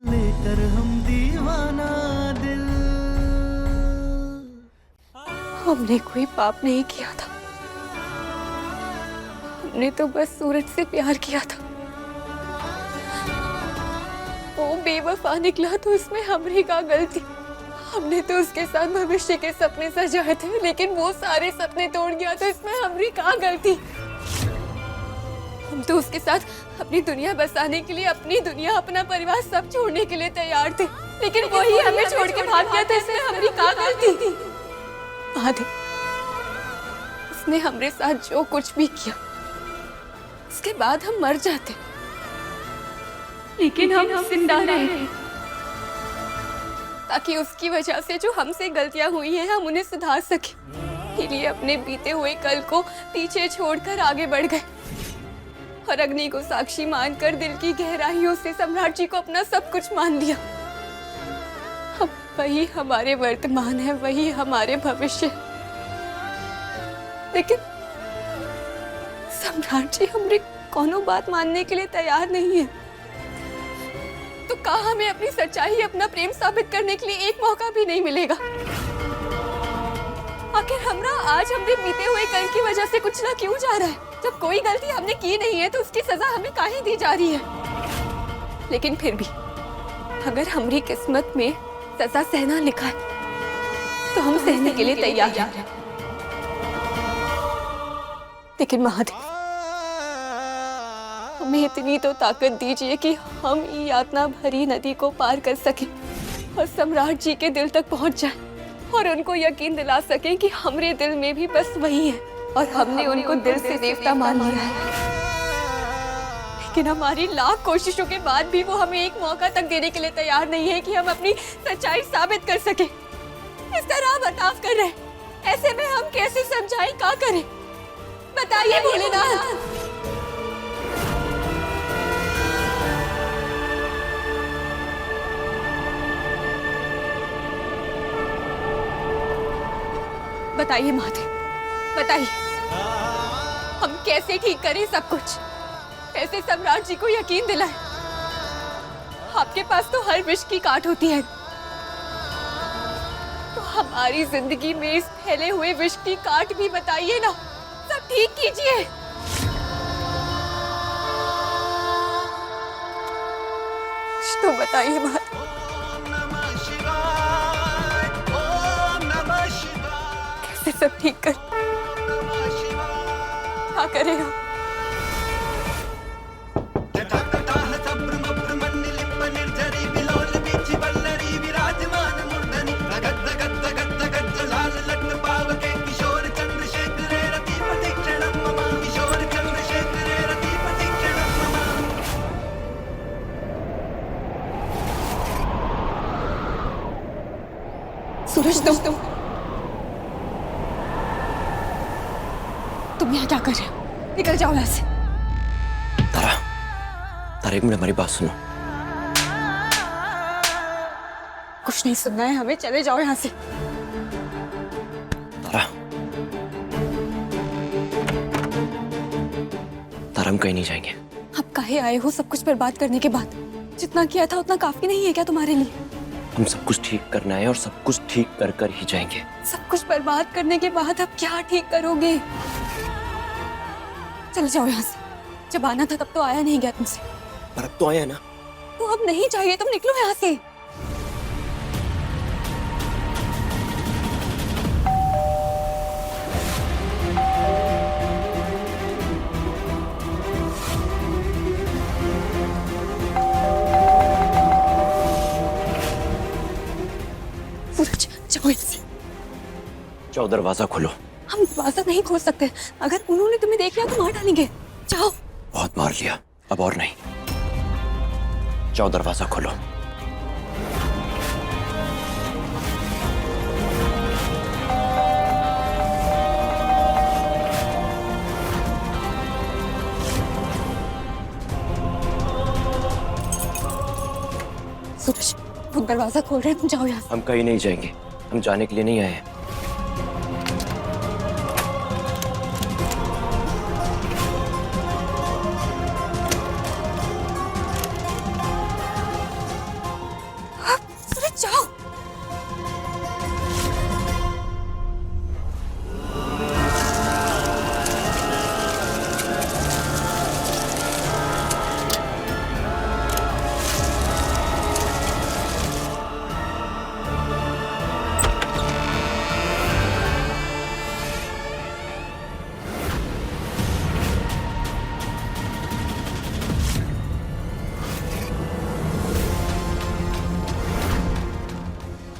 लेकर हम दीवाना दिल। हमने कोई पाप नहीं किया था, हमने तो बस सूरज से प्यार किया था। वो बेवफा निकला तो इसमें हमारी क्या गलती। हमने तो उसके साथ भविष्य के सपने सजाए थे, लेकिन वो सारे सपने तोड़ गया तो इसमें हमारी क्या गलती। हम तो उसके साथ अपनी दुनिया बसाने के लिए अपनी दुनिया, अपना परिवार सब छोड़ने के लिए तैयार थे, लेकिन वही हमें छोड़ के भाग गया था। इसमें हमारी क्या गलती थी। आदि, उसने हमारे साथ जो कुछ भी किया, उसके बाद हम मर जाते, लेकिन हम जिंदा रहे ताकि उसकी वजह से जो हमसे गलतियां हुई हैं हम उन्हें सुधार सके। इसलिए अपने बीते हुए कल को पीछे छोड़कर आगे बढ़ गए और अग्नि को साक्षी मानकर दिल की गहराइयों से सम्राट जी को अपना सब कुछ मान लिया। अब वही हमारे वर्तमान है, वही हमारे भविष्य। लेकिन सम्राट जी हमारी कोनो बात मानने के लिए तैयार नहीं है। तो कहा हमें अपनी सच्चाई, अपना प्रेम साबित करने के लिए एक मौका भी नहीं मिलेगा। आखिर हमरा आज हमने बीते हुए कल की वजह से कुछ ना क्यों जा रहा है। जब कोई गलती हमने की नहीं है तो उसकी सजा हमें काहे दी जा रही है। लेकिन फिर भी अगर हमारी किस्मत में सजा सहना लिखा है तो हम सहने के लिए तैयार हैं। लेकिन महादेव, हमें इतनी तो ताकत दीजिए कि हम ये यातना भरी नदी को पार कर सकें और सम्राट जी के दिल तक पहुंच जाएं और उनको यकीन दिला सकें कि हमारे दिल में भी बस वही है और हमने उनको दिल से देवता मान लिया है। लेकिन हमारी लाख कोशिशों के बाद भी वो हमें एक मौका तक देने के लिए तैयार नहीं है कि हम अपनी सच्चाई साबित कर सकें। इस तरह बर्ताव कर रहे, ऐसे में हम कैसे समझाएं, क्या करें, बताइए भोलेनाथ। बताइए महादेव, बताइए हम कैसे ठीक करें सब कुछ, कैसे सम्राट जी को यकीन दिलाएं। आपके पास तो हर विष की काट होती है, तो हमारी जिंदगी में इस फैले हुए विष की काट भी बताइए ना, सब ठीक कीजिए। कुछ तो बताइए महादेव। कैसे सब ठीक कर, क्या करेगा। सूरज, तुम यहाँ क्या कर रहे हो? निकल जाओ यहाँ से। तारा, तारा एक मिनट हमारी बात सुनो। कुछ नहीं सुनना है हमें, चले जाओ यहाँ से। तारा, तारा हम कहीं नहीं जाएंगे। आप काहे आए हो सब कुछ बर्बाद करने के बाद? जितना किया था उतना काफी नहीं है क्या तुम्हारे लिए? हम सब कुछ ठीक करना है और सब कुछ ठीक कर कर ही जाएंगे। सब कुछ बर्बाद करने के बाद अब क्या ठीक करोगे? चले जाओ यहाँ से। जब आना था तब तो आया नहीं गया तुमसे। पर अब तो आया ना। तो अब नहीं चाहिए, तुम निकलो यहाँ से। सूरज, जाओ यहाँ से। जाओ, दरवाजा खोलो। हम दरवाजा नहीं खोल सकते, अगर उन्होंने तुम्हें देख लिया तो मार डालेंगे। जाओ। बहुत मार लिया, अब और नहीं। जाओ, दरवाजा खोलो। सूरज, वो दरवाजा खोल रहे हैं, तुम जाओ यहाँ से। हम कहीं नहीं जाएंगे, हम जाने के लिए नहीं आए हैं।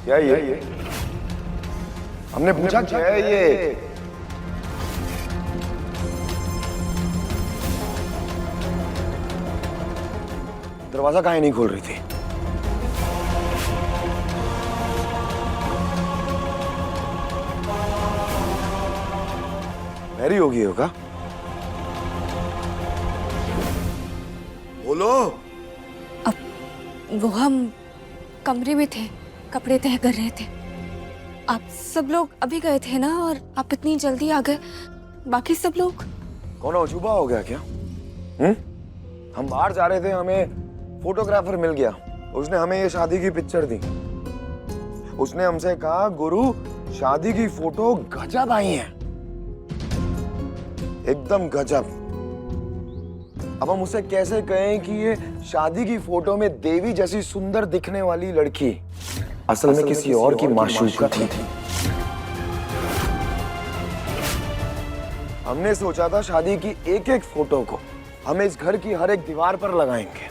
क्या ये? हमने पूछा क्या है ये? दरवाजा काहे नहीं खोल रही थी? मैरी होगी होगा? बोलो। वो हम कमरे में थे, कपड़े तह कर रहे थे। आप सब लोग अभी गए थे ना, और आप इतनी जल्दी आ गए। बाकी सब लोग? कौन अजूबा हो गया क्या? हम बाहर जा रहे थे, हमें फोटोग्राफर मिल गया। उसने हमें ये शादी की पिक्चर दी। उसने हमसे कहा गुरु शादी की फोटो गजब आई है, एकदम गजब। अब हम उसे कैसे कहें कि ये शादी की फोटो में देवी जैसी सुंदर दिखने वाली लड़की असल में किसी और की माशूका थी। हमने सोचा था शादी की एक एक फोटो को हम इस घर की हर एक दीवार पर लगाएंगे,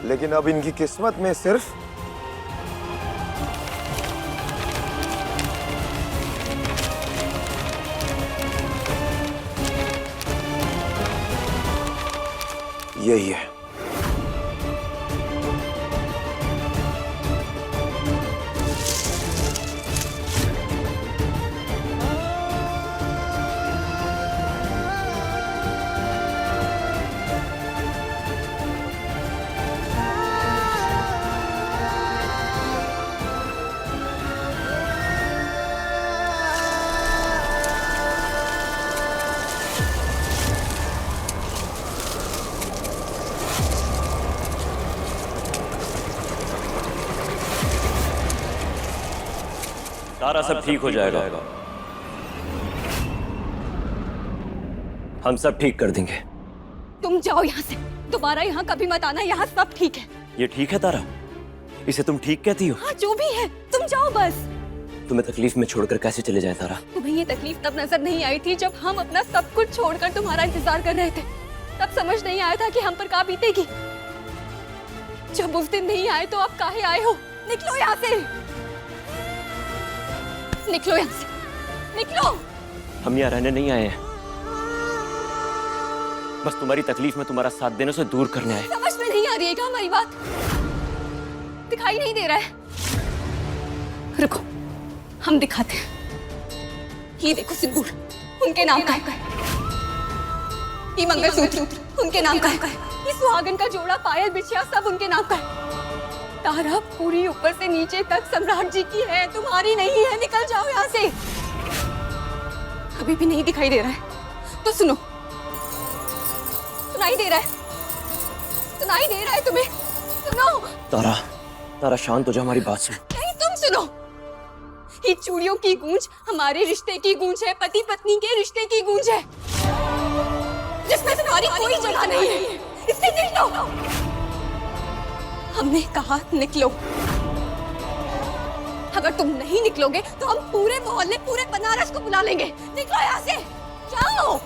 लेकिन अब इनकी किस्मत में सिर्फ यही है। सारा सब ठीक हो जाएगा। हम सब ठीक कर देंगे। तुम जाओ यहाँ से, दोबारा यहाँ कभी मत आना। यहाँ सब ठीक है। ये ठीक है तारा? इसे तुम ठीक कहती हो? हाँ, जो भी है, तुम जाओ बस। तुम्हें तकलीफ में छोड़कर कैसे चले जाए तारा? तुम्हें ये तकलीफ तब नजर नहीं आई थी जब हम अपना सब कुछ छोड़कर तुम्हारा इंतजार कर रहे थे। तब समझ नहीं आया था कि हम पर क्या बीतेगी। जब उस दिन नहीं आए तो आप काहे आए हो? निकलो यहाँ से, निकलो यहाँ से, निकलो। हम यहाँ रहने नहीं आए हैं, बस तुम्हारी तकलीफ में तुम्हारा साथ देने से दूर करने आए। समझ में नहीं आ रही है क्या हमारी बात? दिखाई नहीं दे रहा है? रुको, हम दिखाते हैं। ये देखो सिंदूर, उनके नाम का है। ये मंगलसूत्र उनके नाम का है। ये सुहागन का जोड़ा, पायल, बिछिया सब उनके नाम का है। तारा पूरी ऊपर से नीचे तक सम्राट जी की है, तुम्हारी नहीं है। निकल जाओ यहाँ से। अभी भी नहीं दिखाई दे रहा है तो सुनो। सुनाई दे रहा है? सुनाई दे रहा है तुम्हें? सुनो। तारा, तारा शांत हो जा, हमारी बात सुन। नहीं, तुम सुनो। ये चूड़ियों की गूंज हमारे रिश्ते की गूंज है, पति पत्नी के रिश्ते की गूंज है, जिसमें तुम्हारी कोई जगह नहीं है। इससे निकलो। हमने कहा निकलो। अगर तुम नहीं निकलोगे तो हम पूरे मोहल्ले, पूरे बनारस को बुला लेंगे। निकलो यहाँ से, जाओ।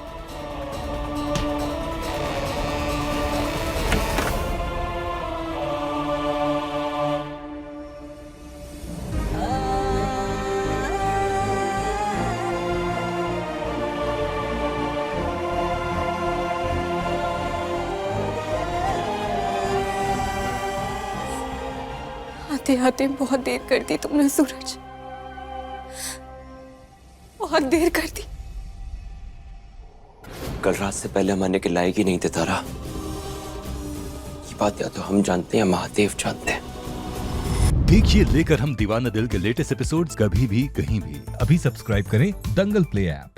आते आते बहुत देर कर दी तुमने सूरज, बहुत देर कर दी। कल रात से पहले हम आने के लायक ही नहीं थे तारा। ये बात या तो हम जानते हैं या महादेव जानते हैं। देखिए लेकर हम दीवाना दिल के लेटेस्ट एपिसोड्स कभी भी कहीं भी। अभी सब्सक्राइब करें दंगल प्ले ऐप।